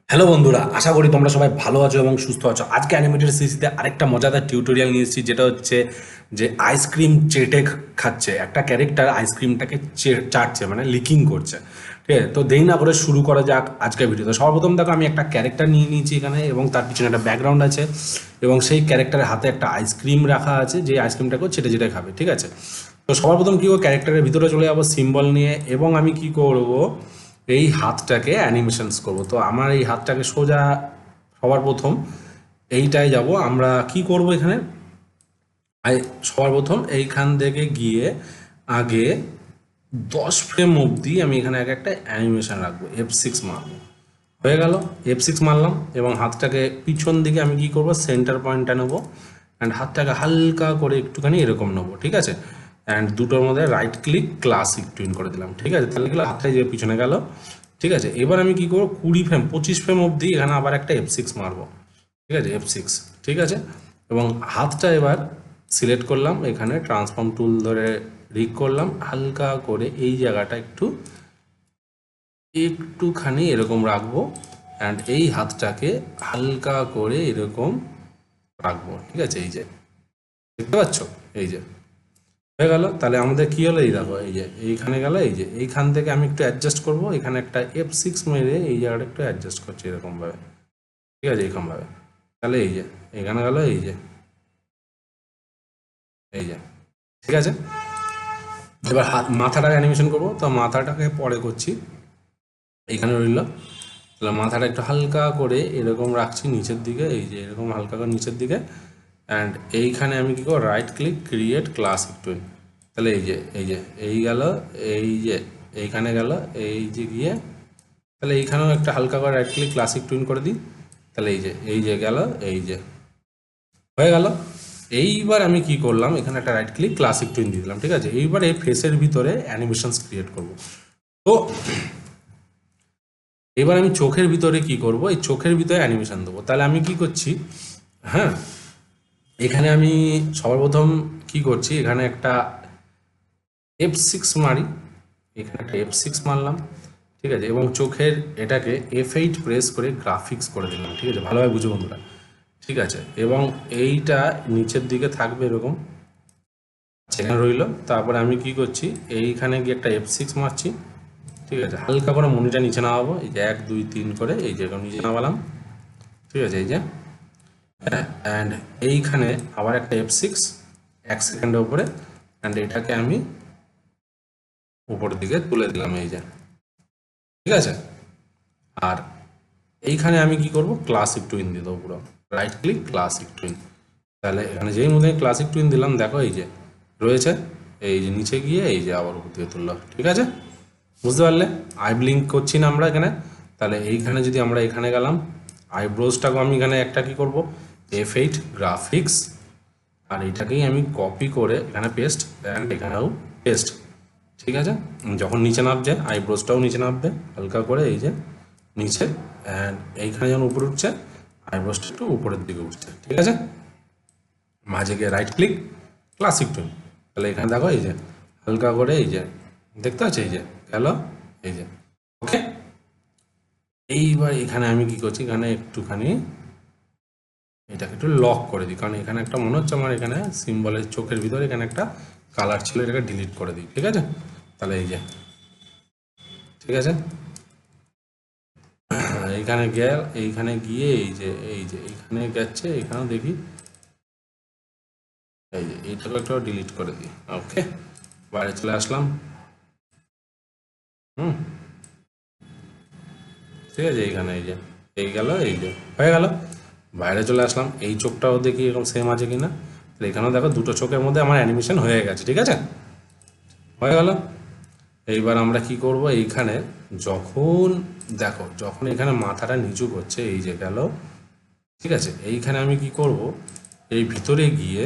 Hello বন্ধুরা, আশা করি তোমরা সবাই ভালো আছো এবং সুস্থ আছো। আজকে অ্যানিমেটেড সিরিজে আরেকটা মজাদার টিউটোরিয়াল নিয়ে এসেছি, যেটা হচ্ছে যে আইসক্রিম চেটে খাচ্ছে। একটা ক্যারেক্টার আইসক্রিমটাকে চাটছে, মানে লিকিং করছে। ঠিক আছে, তো দেরি না করে শুরু করা যাক আজকের ভিডিও। তো সর্বপ্রথম দেখো, আমি একটা ক্যারেক্টার নিয়ে নিয়েছি এখানে এবং তার পিছনে একটা ব্যাকগ্রাউন্ড আছে এবং সেই ক্যারেক্টারের হাতে একটা আইসক্রিম রাখা আছে, যে আইসক্রিমটাকেও চেটে চেটে খাবে। ঠিক আছে, তো সর্বপ্রথম কী করবো, ক্যারেক্টারের ভিতরে চলে যাবো সিম্বল নিয়ে এবং আমি কি করব, এই হাতটাকে অ্যানিমেশনস করব। তো আমার এই হাতটাকে সোজা সবার প্রথম এইটায় যাব। আমরা কি করব এখানে, সবার প্রথম এইখান থেকে গিয়ে আগে 10 ফ্রেম অবধি আমি এখানে একটা অ্যানিমেশন রাখবো, F6 মারবো। হয়ে গেল, F6 মারলাম এবং হাতটাকে পিছন দিকে আমি কি করব, সেন্টার পয়েন্টটা নেবো অ্যান্ড হাতটাকে হালকা করে একটুখানি এরকম নেবো। ঠিক আছে, অ্যান্ড দুটোর মধ্যে রাইট ক্লিক ক্লাসিক টুইন করে দিলাম। ঠিক আছে, তাহলে গেলো হাতটা যে পিছনে গেল। ঠিক আছে, এবার আমি কি করবো, 20 ফ্রেম 25 ফ্রেম অবধি এখানে আবার একটা F6 মারবো। ঠিক আছে, F6। ঠিক আছে, এবং হাতটা এবার সিলেক্ট করলাম, এখানে ট্রান্সফর্ম টুল ধরে রিক করলাম, হালকা করে এই জায়গাটা একটুখানি এরকম রাখবো অ্যান্ড এই হাতটাকে হালকা করে এরকম রাখবো। ঠিক আছে, এই যে দেখতে পাচ্ছ, এই যে হয়ে গেল। তাহলে আমাদের কি হলো, এই দেখো, এই যে এইখানে গেল, এই যে এইখান থেকে আমি একটু অ্যাডজাস্ট করব, এখানে একটা F6 মেরে এই জায়গাটা একটু অ্যাডজাস্ট করছি এরকমভাবে। ঠিক আছে, এরকমভাবে। তাহলে এই যে এখানে গেল, এই যে এই যে ঠিক আছে। এবার মাথাটাকে অ্যানিমেশন করবো, তো মাথাটাকে পরে করছি, এইখানে রইল। তাহলে মাথাটা একটু হালকা করে এরকম রাখছি নিচের দিকে, এই যে এরকম হালকা করে নিচের দিকে অ্যান্ড এইখানে আমি কী করবো, right click create classic twin. তাহলে এই গেল, এই যে এইখানে গেল, এই যে গিয়ে তাহলে এইখানেও একটা হালকা করে রাইট ক্লিক ক্লাসিক টুইন করে দিই। তাহলে এই যে গেল, এই যে হয়ে গেল। এইবার আমি কি করলাম, এখানে একটা রাইট ক্লিক ক্লাসিক টুইন দিয়ে দিলাম। ঠিক আছে, এইবার এই ফেসের ভিতরে অ্যানিমেশনস ক্রিয়েট করব। তো এবার আমি চোখের ভিতরে কি করব, এই চোখের ভিতরে অ্যানিমেশন দেবো। তাহলে আমি কি করছি, হ্যাঁ, এখানে আমি সবার প্রথম কি করছি, এখানে একটা F6 মারি, এখানে একটা F6 মারলাম। ঠিক আছে, এবং চোখের এটাকে F8 প্রেস করে গ্রাফিক্স করে দিলাম। ঠিক আছে, ভালোভাবে বুঝো বন্ধুরা। ঠিক আছে, এবং এইটা নিচের দিকে থাকবে এরকম, সেখানে রইল। তারপরে আমি কি করছি, এইখানে গিয়ে একটা F6 মারছি। ঠিক আছে, হালকা করে মনিটা নিচে নামাবো, এই যে 1 2 3 করে এই যে নিচে নামালাম। ঠিক আছে, এই যে অ্যান্ড এইখানে আবার একটা F6 1 সেকেন্ডের উপরে অ্যান্ড এটাকে আমি উপরের দিকে তুলে দিলাম, এই যে ঠিক আছে। আর এইখানে আমি কি করব, ক্লাসিক টুইন দিয়ে দেবো পুরো, রাইট ক্লিক ক্লাসিক টুইন। তাহলে এখানে যেই মধ্যে ক্লাসিক টুইন দিলাম, দেখো এই যে রয়েছে, এই যে নিচে গিয়ে এই যে আবার উপর দিকে তুললাম। ঠিক আছে, বুঝতে পারলে? আই ব্লিঙ্ক করছি না আমরা এখানে। তাহলে এইখানে যদি আমরা এখানে গেলাম, আইব্রোজটাকে আমি এখানে একটা কি করব, F8 গ্রাফিক্স, আর এইটাকেই আমি কপি করে এখানে পেস্ট অ্যান্ড এখানেও পেস্ট। ঠিক আছে, যখন নিচে নামছে আইব্রোজটাও নিচে নামবে হালকা করে, এই যে নিচে অ্যান্ড এইখানে যখন উপরে উঠছে আইব্রোজটা একটু উপরের দিকে উঠছে। ঠিক আছে, মাঝে গিয়ে রাইট ক্লিক ক্লাসিক টুন। তাহলে এখানে দেখো, এই যে হালকা করে এই যে দেখতে পাচ্ছি, এই যে গেল, এই যে ওকে। এইবার এখানে আমি কি করছি, এখানে একটুখানি এটাকে একটু লক করে দিই, কারণ এখানে একটা মনে হচ্ছে আমার এখানে সিম্বলের চোখের ভিতরে এখানে একটা কালার ছিল, এটাকে ডিলিট করে দিই। ঠিক আছে, তাহলে এই যে ঠিক আছে, এইখানে এইখানে গিয়ে এই যে এইখানে গেছে, এখানেও দেখি, এই যে এইটাকে একটা ডিলিট করে দিই। ওকে, বাইরে চলে আসলাম। হুম, ঠিক আছে, এইখানে এই যে এই গেল, এই যে হয়ে গেল। বাইরে চলে আসলাম, এই চোখটাও দেখি এরকম সেম আছে কিনা। তাহলে এখানেও দেখো দুটো চোখের মধ্যে আমার অ্যানিমেশন হয়ে গেছে। ঠিক আছে, হয়ে গেল। এইবার আমরা কি করব, এইখানে যখন দেখো, যখন এখানে মাথাটা নিচু করছে, এই যে গেল। ঠিক আছে, এইখানে আমি কি করব, এই ভিতরে গিয়ে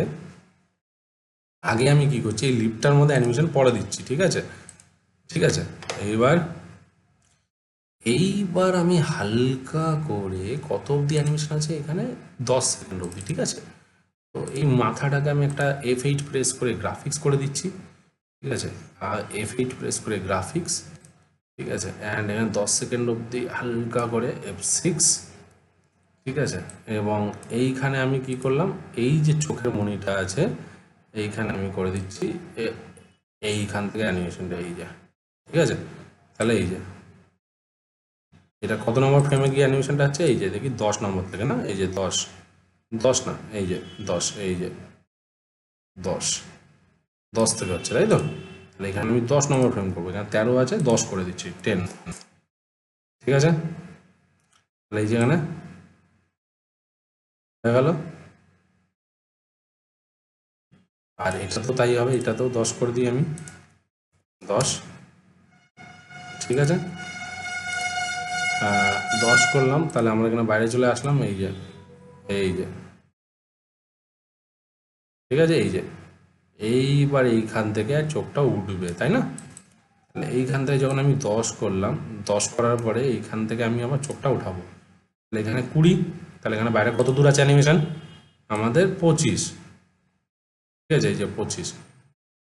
আগে আমি কি করছি, এই লিপটার মধ্যে অ্যানিমেশন পরে দিচ্ছি। ঠিক আছে, ঠিক আছে, এইবার এইবার আমি হালকা করে কত অবধি অ্যানিমেশন আছে এখানে, 10 সেকেন্ড অবধি। ঠিক আছে, তো এই মাথাটাকে আমি একটা F8 প্রেস করে গ্রাফিক্স করে দিচ্ছি। ঠিক আছে, আর F8 প্রেস করে গ্রাফিক্স। ঠিক আছে, অ্যান্ড এখানে 10 সেকেন্ড অবধি হালকা করে F6, ঠিক আছে। এবং এইখানে আমি কি করলাম, এই যে চোখের মনিটা আছে এইখানে আমি করে দিচ্ছি এইখান থেকে অ্যানিমেশনটা, এই যে, ঠিক আছে। তাহলে এই যে এটা কত নম্বর ফ্রেমে গিয়ে অ্যানিমেশনটা আছে, এই যে দেখি 10 নম্বর থেকে, না এই যে 10, 10 না এই যে 10, এই যে 10, 10 থেকে হচ্ছে, তাই তো। তাহলে এখানে আমি 10 নম্বর ফ্রেম করবো, এখানে 13 আছে, 10 করে দিচ্ছি, 10, ঠিক আছে। তাহলে এই যে এখানে হয়ে গেল। আর এটা তো তাই হবে, এটাতেও 10 করে দিই আমি, 10, ঠিক আছে। 10 করলাম, তাহলে আমরা এখানে বাইরে চলে আসলাম, এই যে, এই যে, ঠিক আছে। এই যে এইবার এইখান থেকে চোখটা উঠবে, তাই না। তাহলে এইখান থেকে যখন আমি 10 করলাম, 10 করার পরে এইখান থেকে আমি আবার চোখটা উঠাবো, তাহলে এখানে 20, তাহলে এখানে বাইরে কত দূর আছে অ্যানিমেশন আমাদের 25, ঠিক আছে। এই যে 25,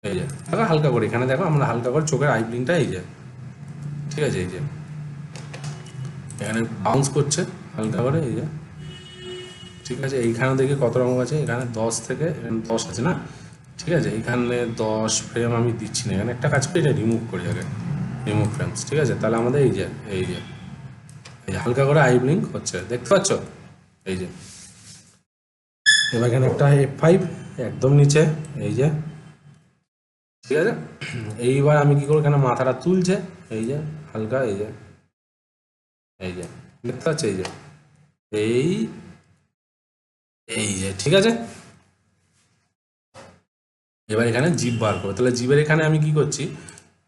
এই যে দেখো হালকা করে, এখানে দেখো আমরা হালকা করে চোখের আইব্লিংটা, এই যে, ঠিক আছে। এই যে এখানে বাউন্স করছে হালকা করে, এই যে, ঠিক আছে। এইখানে দেখি কত রকম আছে, এখানে 10 থেকে, এখানে 10 আছে না, ঠিক আছে। এইখানে 10 ফ্রেম আমি দিচ্ছি না, এখানে একটা কাজ করি, এটা রিমুভ করি আগে, রিমুভ ফ্রেমস, ঠিক আছে। তাহলে আমাদের এই যে, এই যে, এই যে হালকা করে আই ব্লিঙ্ক হচ্ছে, দেখতে পাচ্ছ, এই যে। এবার এখানে একটা F5 একদম নিচে, এই যে, ঠিক আছে। এইবার আমি কি করবো, এখানে মাথাটা তুলছে, এই যে হালকা, এই যে, এই যে দেখতে পাচ্ছ, এই যে, এই, এই যে, ঠিক আছে। এবার এখানে জিপ বার করবো, তাহলে জিপের এখানে আমি কি করছি,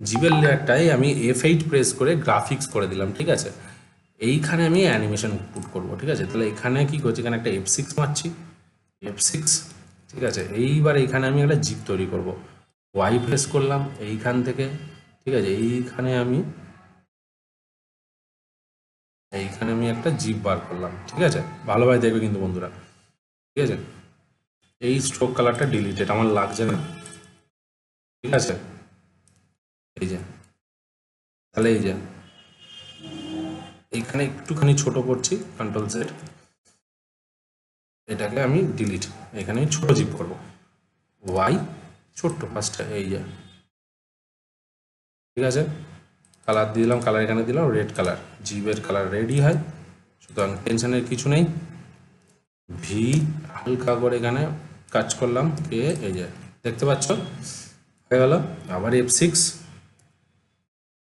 জিপের লেয়ারটাই আমি F8 প্রেস করে গ্রাফিক্স করে দিলাম, ঠিক আছে। এইখানে আমি অ্যানিমেশন পুট করবো, ঠিক আছে। তাহলে এখানে কি করছি, এখানে একটা F6 মারছি, F6, ঠিক আছে। এইবার এইখানে আমি একটা জিপ তৈরি করব, ওয়াই প্রেস করলাম এইখান থেকে, ঠিক আছে। এইখানে আমি একটা জিপ বার করলাম, ঠিক আছে। ভালোভাবে দেখবে কিন্তু বন্ধুরা, ঠিক আছে। এই স্ট্রোক কালারটা ডিলিটেড, আমার লাগছে না, ঠিক আছে। এই যে, তাহলে এই যে এইখানে একটুখানি ছোট করছি, কন্ট্রোল জেড, এটাকে আমি ডিলিট, এখানে আমি ছোট জিপ করব, ওয়াই ছোট্ট ফার্স্টে, এই যে, ঠিক আছে। কালার দিলাম, কালার এখানে দিলাম রেড কালার, জিপের কালার রেডই হয়, সুতরাং টেনশনের কিছু নেই। ভি হালকা করে এখানে কাজ করলাম, কে, এই যে দেখতে পাচ্ছ হয়ে গেল। আবার F6,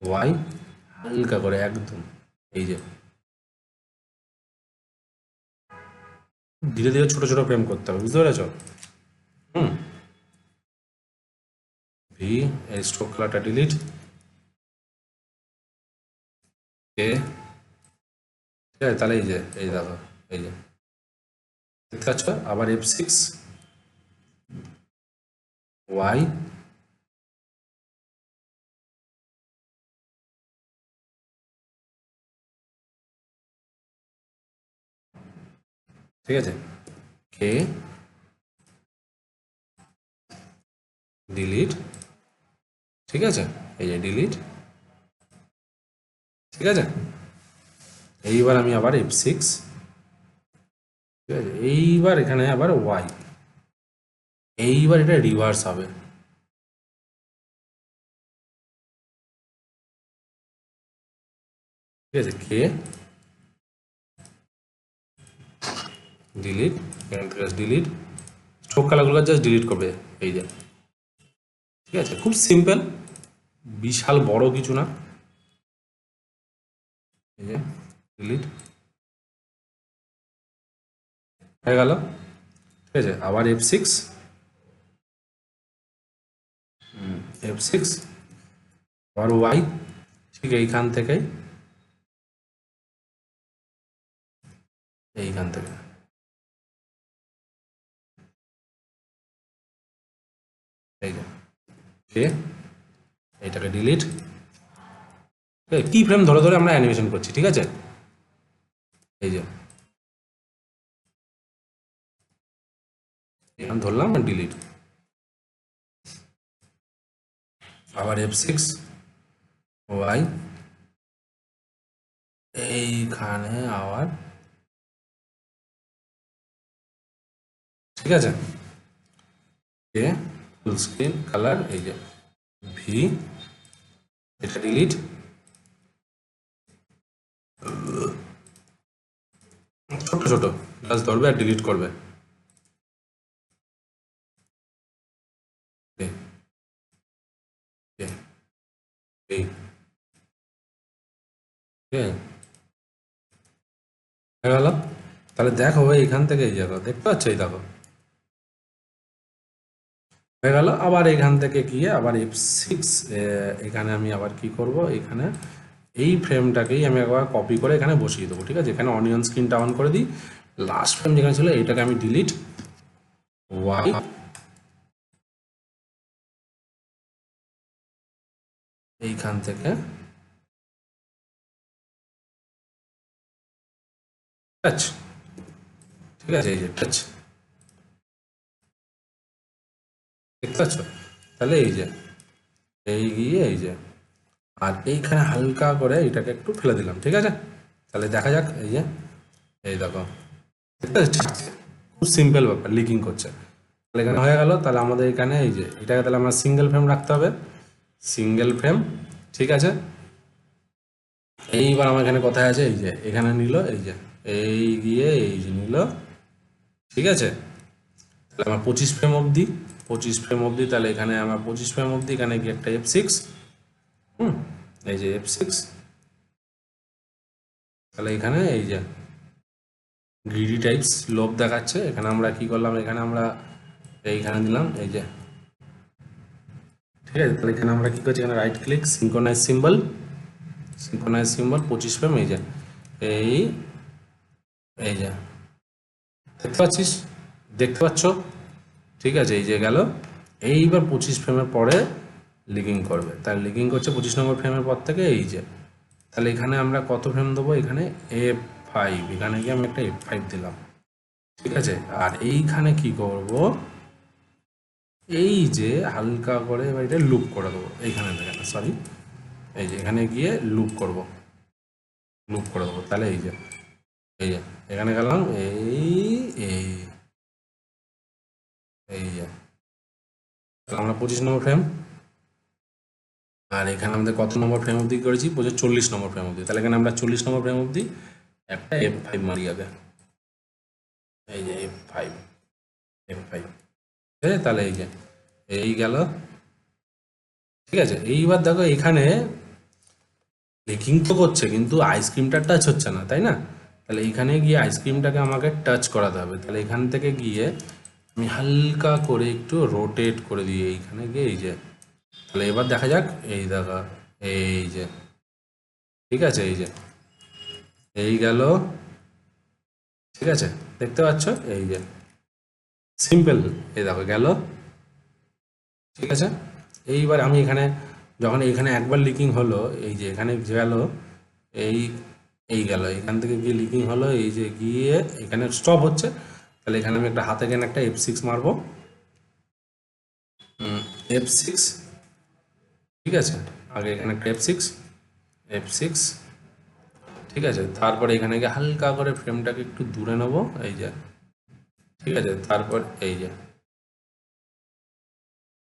ওয়াই হালকা করে একদম, এই যে ধীরে ধীরে ছোট ছোট ফ্রেম করতে হবে, বুঝতে পেরেছ। হুম, ভি, এই স্ট্রোক কালারটা ডিলিট, কে, ঠিক আছে। তাহলে এই যে, এই দেখো, এই যে দেখতে পাচ্ছ। আবার F6, ওয়াই, ঠিক আছে, কে, ডিলিট, ঠিক আছে। এই যে ডিলিট, ঠিক আছে। এইবার আমি আবার F6, ঠিক আছে। এইবার এখানে আবার ওয়াই, এইবার এটা রিভার্স হবে, ঠিক আছে। কে, ডিলিট, ডিলিট, স্ট্রোক কালারগুলো জাস্ট ডিলিট করবে, এই যে, ঠিক আছে। খুব সিম্পল, বিশাল বড় কিছু না, এই যে ডিলিট হয়ে গেল, ঠিক আছে। আবার F6, F6, আবার ওয়াই, ঠিক এইখান থেকে, এইখান থেকে, এই যে, কে, এইটাকে ডিলিট, কি ফ্রেম ধরে ধরে আমরা অ্যানিমেশন করছি, ঠিক আছে। এই যে এখানে ধরলাম, ডিলিট, আবার F6, ওয়াই, এইখানে আবার, ঠিক আছে, যে ফুল স্ক্রিন কালার, এই যে ভি, এটা ডিলিট, ছোট ছোট জাস্ট ধরবে আর ডিলিট করবে। এই এই এই, ঠিক আছে, হয়ে গেল। তাহলে দেখো এইখান থেকে এই দেখো, দেখতে পাচ্ছ, এই দেখো হয়ে গেল। আবার এখান থেকে গিয়ে আবার F6, এখানে আমি আবার কি করব, এখানে এই ফ্রেমটাকেই আমি একবার কপি করে এখানে বসিয়ে দেবো, ঠিক আছে। এখানে অনিয়ন স্ক্রিনটা অন করে দিই, লাস্ট ফ্রেম যেখানে ছিল এইটাকে আমি ডিলিট, ওয়াই, এইখান থেকে টাচ, ঠিক আছে, এই যে টাচ, দেখতে পাচ্ছ। তাহলে এই যে এই গিয়ে এই যে, আর এইখানে হালকা করে এটাকে একটু ফেলে দিলাম, ঠিক আছে। তাহলে দেখা যাক, এই যে এই দেখো, দেখতে পাচ্ছ? খুব সিম্পল ব্যাপার, লিকিং করছে। তাহলে এখানে হয়ে গেল। তাহলে আমাদের এখানে এই যে এটাকে তাহলে আমরা সিঙ্গেল ফ্রেম রাখতে হবে, সিঙ্গেল ফ্রেম, ঠিক আছে। এইবার আমার এখানে কোথায় আছে, এই যে এখানে নিল, এই যে এই গিয়ে এই যে নিল, ঠিক আছে। তাহলে আমার 25 ফ্রেম অবধি, 25 ফ্রেম অবধি, তাহলে এখানে আমার 25 ফ্রেম অবধি, এখানে কি একটা F6, এই যে F6, তাহলে এখানে এই যে গ্রিডি টাইপস লোভ দেখাচ্ছে। এখানে আমরা কি করলাম, এখানে আমরা এইখানে দিলাম, এই যে, ঠিক আছে। তাহলে এখানে আমরা কি করছি, এখানে right click, synchronise symbol, synchronise symbol 25 frame, এই যে এই এই যে দেখতে পাচ্ছিস, দেখতে পাচ্ছ, ঠিক আছে। এই যে গেল। এইবার 25 ফ্রেমের পরে লিকিং করবে, তার লিকিং করছে 25 নম্বর ফ্রেমের পর থেকে, এই যে। তাহলে এখানে আমরা কত ফ্রেম দেবো, এখানে F5, এখানে গিয়ে আমি একটা F5 দিলাম, ঠিক আছে। আর এইখানে কি করব, এই যে হালকা করে এবার এটা লুপ করে দেবো, এইখানে দেখেন, সরি, এই যে এখানে গিয়ে লুপ করব, লুপ করে দেবো। তাহলে এই যে এই যে এখানে গেলাম, এই এই এই যে, তাহলে আমরা 25 নম্বর ফ্রেম, আর এখানে আমাদের কত নম্বর ফ্রেম অবধি করেছি, 40 নম্বর ফ্রেম অবধি। তাহলে এখানে আমরা 40 নম্বর ফ্রেম অবধি একটা F5 মারি আগে, এই যে F5, F5, ঠিক আছে। তাহলে এই যে এই গেল, ঠিক আছে। এইবার দেখো এখানে বেকিং তো করছে কিন্তু আইসক্রিমটা টাচ হচ্ছে না, তাই না। তাহলে এইখানে গিয়ে আইসক্রিমটাকে আমাকে টাচ করাতে হবে। তাহলে এখান থেকে গিয়ে আমি হালকা করে একটু রোটেট করে দিই এইখানে গিয়ে, এই যে। তাহলে এবার দেখা যাক, এই দেখা, এই যে, ঠিক আছে, এই যে এই গেল, ঠিক আছে, দেখতে পাচ্ছ, এই যে সিম্পল, এই দেখো গেল, ঠিক আছে। এইবার আমি এখানে যখন এইখানে একবার লিকিং হলো, এই যে এখানে গেল, এই এই গেল, এখান থেকে গিয়ে লিকিং হলো, এই যে গিয়ে এখানে স্টপ হচ্ছে। তাহলে এখানে আমি একটা হাতে এখানে একটা F6 মারবো, F6, ঠিক আছে। আগে এখানে একটা F6, F6, ঠিক আছে। তারপরে এখানে গিয়ে হালকা করে ফ্রেমটাকে একটু দূরে নেবো, এই যে, ঠিক আছে। তারপর এই যে,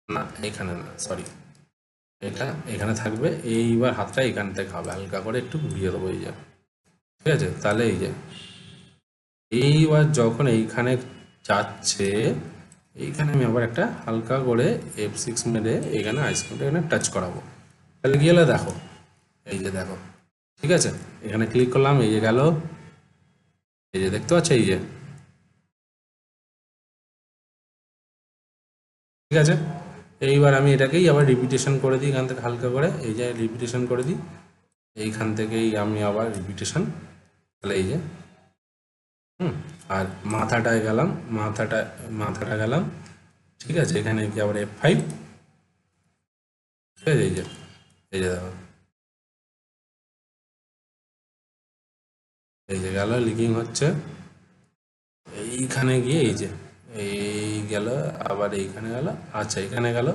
না এখানে না, সরি, এটা এখানে থাকবে। এইবার হাতটা এখান থেকে হবে, হালকা করে একটু ঘুরিয়ে দেবো, এই যে, ঠিক আছে। তাহলে এই যে এইবার যখন এইখানে যাচ্ছে, এইখানে আমি আবার একটা হালকা করে F6 মেরে এখানে আইসক্রিমটা এখানে টাচ করাবো। তাহলে গেলে দেখো, এই যে দেখো, ঠিক আছে। এখানে ক্লিক করলাম, এই যে গেল, এই যে দেখতে পাচ্ছ, এই যে, ঠিক আছে। এইবার আমি এটাকেই আবার রিপিটেশন করে দিই, এখান থেকে হালকা করে, এই যে রিপিটেশন করে দিই, এইখান থেকেই আমি আবার রিপিটেশন, তাহলে এই যে, আর মাথাটায় গেলাম, মাথাটা গেলাম, ঠিক আছে। এখানে কি আবার F5, ঠিক আছে, এই যে, এই যে দেখো, এই যে গেল, লিকিং হচ্ছে। এইখানে গিয়ে এই যে এই গেল, আবার এইখানে গেল, আচ্ছা এখানে গেল,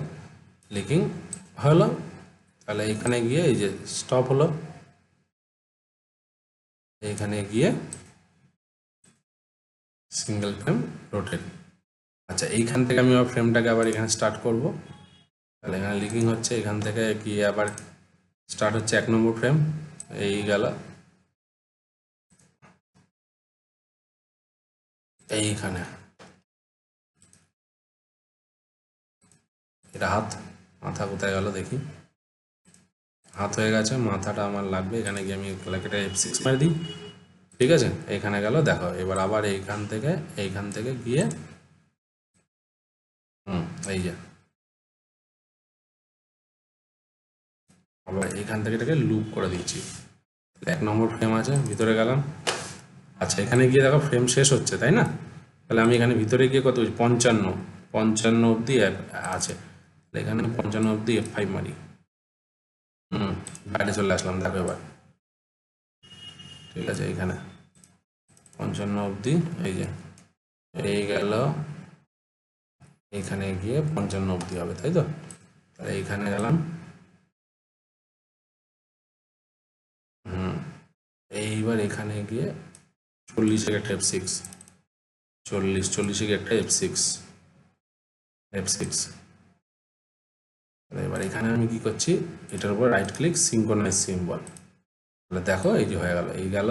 লিকিং হলো। তাহলে এখানে গিয়ে এই যে স্টপ হলো, এইখানে গিয়ে সিঙ্গেল ফ্রেম রোটেট। আচ্ছা, এইখান থেকে আমি আবার ফ্রেমটাকে আবার এখানে স্টার্ট করব। তাহলে এখানে লিকিং হচ্ছে, এখান থেকে গিয়ে আবার স্টার্ট হচ্ছে 1 নম্বর ফ্রেম। এই গেল, এইখানে এটা হাত, মাথা কোথায় গেল দেখি, হাত হয়ে গেছে, মাথাটা আমার লাগবে। এখানে গিয়ে আমি এটা F6 মারি দিই, ঠিক আছে। এখানে গেল, দেখো এবার আবার এইখান থেকে গিয়ে এই যে আবার এইখান থেকে এটাকে লুপ করে দিচ্ছি। 1 নম্বর ফ্রেম আছে, ভিতরে গেলাম। আচ্ছা, এখানে গিয়ে দেখো ফ্রেম শেষ হচ্ছে, তাই না? তাহলে আমি এখানে ভিতরে গিয়ে কত 55 অবধি আছে, এখানে 55 অবধি F5 মারি। বাইরে চলে আসলাম, দেখো এবার ঠিক আছে। এইখানে 55 অবধি, এই যে এই গেল, এইখানে গিয়ে 55 অবধি হবে, তাই তো? তাহলে এইখানে গেলাম, এইবার এখানে গিয়ে 40 একটা F6, 40 একটা F6। এবার এখানে আমি কি করছি, এটার উপর রাইট ক্লিক, সিঙ্ক্রোনাইজ সিম্বল। তাহলে দেখো এই যে হয়ে গেল, এই গেল,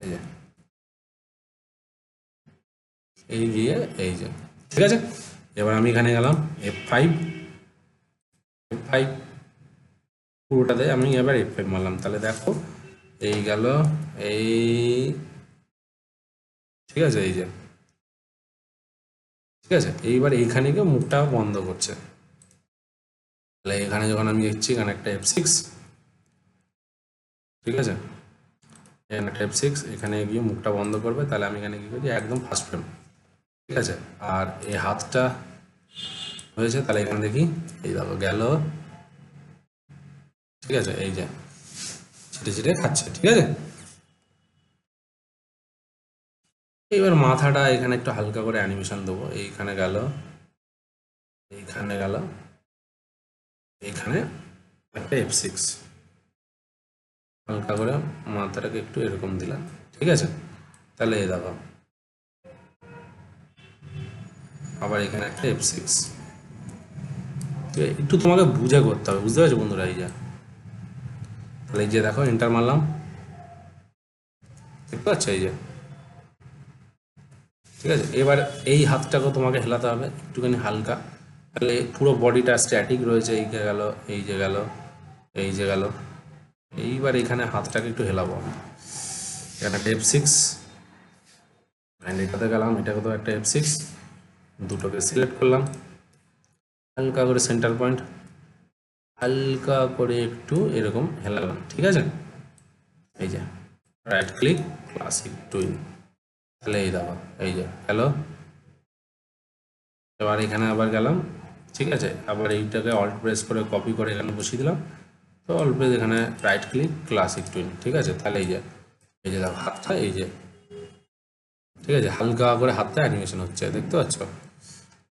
এই যে এই গিয়ে এই যে, ঠিক আছে। এবার আমি এখানে গেলাম F5, পুরোটাতে আমি এবার F5 মারলাম। তাহলে দেখো এই গেল, এই ঠিক আছে, এই যে ঠিক আছে। এইবার এইখানে গিয়ে মুখটা বন্ধ করছে। তাহলে এখানে যখন আমি দেখছি, এখানে একটা F6, ঠিক আছে, এখানে একটা F6, এখানে গিয়ে মুখটা বন্ধ করবে। তাহলে আমি এখানে কি করি, একদম ফার্স্ট ফ্রেম, ঠিক আছে। আর এই হাতটা হয়েছে, তাহলে এখানে দেখি, এই দেখো গেল, ঠিক আছে, এই যে ছিটে খাচ্ছে, ঠিক আছে। এইবার মাথাটা এখানে একটু হালকা করে অ্যানিমেশন দেবো। এইখানে গেল, এইখানে গেল, এইখানে একটা F6, হালকা করে মাথাটাকে একটু এরকম দিলাম, ঠিক আছে। তাহলে এই দেখো আবার এখানে একটা F6, একটু তোমাকে বুঝে করতে হবে, বুঝতে পারছো বন্ধুরা? এই যে তাহলে এই যে দেখো এন্টার মারলাম, দেখতে পাচ্ছ, এই যে ঠিক আছে। এবার এই হাতটাকেও তোমাকে হেলাতে হবে একটুখানি হালকা, তাহলে পুরো বডিটা স্ট্যাটিক রয়েছে। এই গেল, এই যে গেল, এই যে গেল। এইবার এখানে হাতটাকে একটু হেলাবো আমি, এখানে একটা F6, অ্যান্ড এটাতে গেলাম, এটাকে তো একটা F6, দুটোকে সিলেক্ট করলাম, হালকা করে সেন্টার পয়েন্ট, হালকা করে একটু এরকম হেলালাম, ঠিক আছে। এই যে রাইট ক্লিক, ক্লাসিক টুইন, তাহলে এই দেখো এই যে হ্যালো। এবার এখানে আবার গেলাম, ঠিক আছে। আবার এইটাকে অল্ট প্রেস করে কপি করে এখানে বসিয়ে দিলাম। তো অল্ট প্রেস, এখানে রাইট ক্লিক, ক্লাসিক টুইন, ঠিক আছে। তাহলে এই যে দেখো হাতটা, এই যে ঠিক আছে, হালকা করে হাতটা অ্যানিমেশন হচ্ছে, দেখতে পাচ্ছ।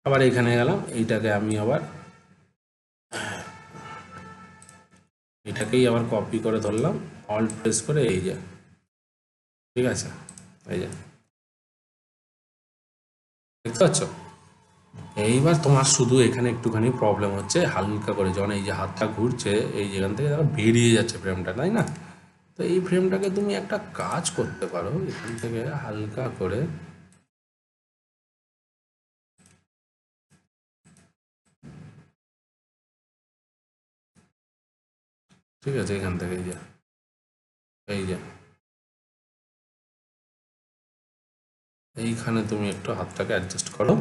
আবার এখানে গেলাম, এইটাকে আমি আবার এটাকেই আবার কপি করে ধরলাম, অল্ট প্রেস করে, এই যে ঠিক আছে, এই যে দেখতে পাচ্ছ। এইবার তোমার শুধু এখানে একটুখানি প্রবলেম হচ্ছে, হালকা করে যখন এই যে হাতটা ঘুরছে, এই যেখান থেকে দেখো বেরিয়ে যাচ্ছে ফ্রেমটা, তাই না? তো এই ফ্রেমটাকে তুমি একটা কাজ করতে পারো, এখান থেকে হালকা করে, ঠিক আছে, এখান থেকে এই যে এইখানে তুমি একটু হাতটাকে অ্যাডজাস্ট করো।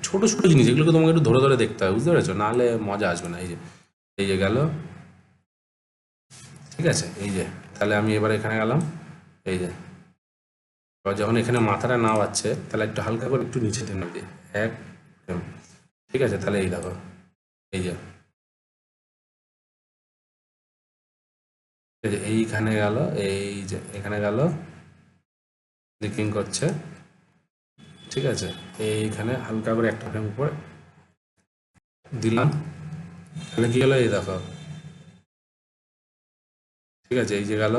ছোট ছোট জিনিস, এগুলোকে তোমাকে একটু ধরে ধরে দেখতে হবে, বুঝতে পেরেছো? নাহলে মজা আসবে না। এই যে গেল, ঠিক আছে, এই যে তাহলে আমি এবার এখানে গেলাম, এই যে এবার যখন এখানে মাথাটা না পাচ্ছে, তাহলে একটু হালকা করে একটু নিচে টেনে দিয়ে এক, ঠিক আছে। তাহলে এই দেখো এই যে এইখানে গেল, এই যে এখানে গেল, ক্লিকিং করছে, ঠিক আছে। এইখানে হালকা করে একটা ফ্রেম উপরে দিলাম, তাহলে কি হলো, এই দেখো ঠিক আছে, এই যে গেল।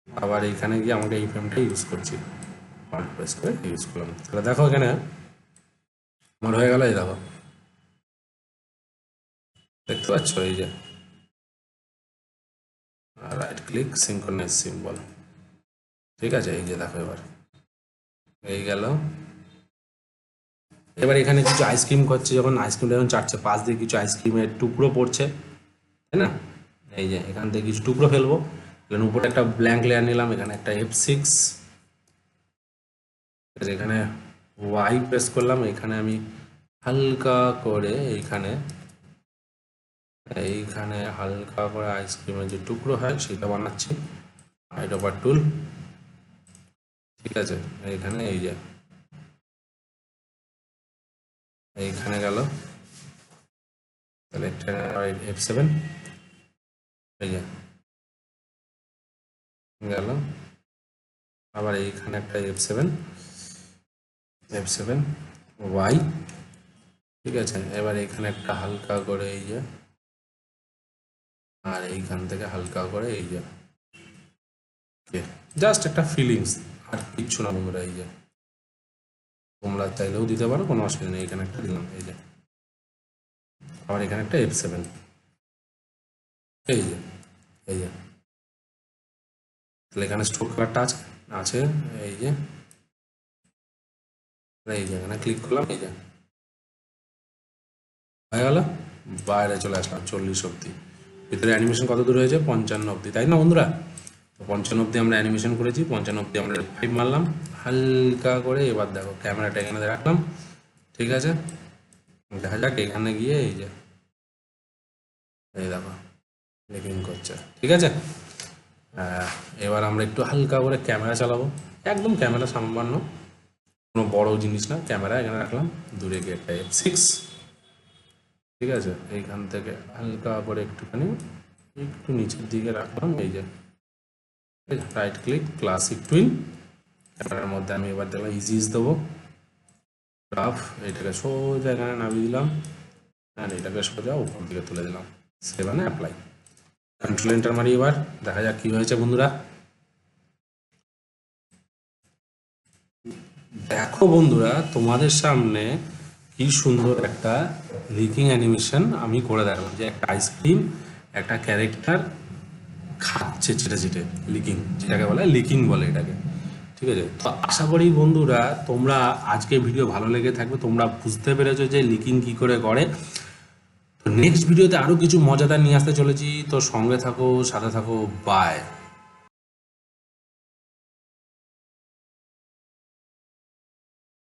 আবার এইখানে গিয়ে আমাকে এই ফ্রেমটা ইউজ করছি, অল্ট প্রেস করে ইউজ করলাম। তাহলে দেখো এখানে আমার হয়ে গেল, এই দেখো দেখতে পাচ্ছ, এই যে রাইট ক্লিক সিঙ্ক্রোনাইজ সিম্বল। ঠিক আছে, এই যে দেখো এবার এই গেল। এবার এখানে কিছু আইসক্রিম করছে, যখন আইসক্রিমটা যখন চাটছে পাশ দিয়ে কিছু আইসক্রিমের টুকরো পড়ছে, তাই না? এই যে এখান থেকে কিছু টুকরো ফেলবো, এখানে উপরে একটা ব্ল্যাঙ্ক লেয়ার নিলাম, এখানে একটা F6, এখানে Y প্রেস করলাম, এখানে আমি হালকা করে এইখানে হালকা করে আইসক্রিমের যে টুকরো হয় সেটা বানাচ্ছি, হাইড ওভার টুল। ঠিক আছে, এইখানে এই যে এইখানে গেল, তাহলে F7, এই যে গেল। আবার এইখানে একটা F7 Y। ঠিক আছে, এবার এখানে একটা হালকা করে এই যে, আর এইখান থেকে হালকা করে এই যে, জাস্ট একটা ফিলিংস, আর কিচ্ছু না বন্ধুরা। এই যে তোমরা চাইলেও দিতে পারো, কোনো অসুবিধা নেই। এখানে একটা দিলাম, এই যে আবার এখানে একটা F7, এই যে তাহলে এখানে স্ট্রোক কালারটা আছে এই যে এখানে ক্লিক করলাম, এই যে হয়ে গেল। বাইরে চলে আসলাম 40 অব্দি। ভিতরে অ্যানিমেশন কত দূর হয়েছে? 55 অব্দি, তাই না বন্ধুরা? তো 55 অব্দি আমরা অ্যানিমেশন করেছি, 55 অব্দি আমরা F5 মারলাম হালকা করে। এবার দেখো ক্যামেরাটা এখানে রাখলাম, ঠিক আছে, দেখা যাক এখানে গিয়ে এই যে এই দেখো লিপিং করছে। ঠিক আছে, এবার আমরা একটু হালকা করে ক্যামেরা চালাবো, একদম ক্যামেরা সামান্য, কোনো বড় জিনিস না। ক্যামেরা এখানে রাখলাম, দূরে গিয়ে একটা F6, ঠিক আছে, এইখান থেকে হালকা করে একটুখানি একটু নিচের দিকে রাখলাম, এই যে রাইট ক্লিক ক্লাসিক টুইন। ক্যামেরার মধ্যে আমি এবার দেখলাম ইজিস দেবো, রাফ, এইটাকে সোজা এখানে নামিয়ে দিলাম, আর এটাকে সোজা উপর দিকে তুলে দিলাম, সেভেনে অ্যাপ্লাই। কন্ট্রোল এন্টার মারি, এবার দেখা যাক কি হয়েছে বন্ধুরা। দেখো বন্ধুরা, তোমাদের সামনে কি সুন্দর একটা লিকিং অ্যানিমেশন আমি করে দেখালাম, যে একটা আইসক্রিম একটা ক্যারেক্টার খাচ্ছে চেটে চেটে, লিকিং, যেটাকে বলে লিকিং বলে এটাকে। ঠিক আছে, তো আশা করি বন্ধুরা তোমরা আজকে ভিডিও ভালো লেগে থাকবে, তোমরা বুঝতে পেরেছো যে লিকিং কি করে করে। তো নেক্সট ভিডিওতে আরও কিছু মজাদার নিয়ে আসতে চলেছি, তো সঙ্গে থাকো, সাথে থাকো, বাই।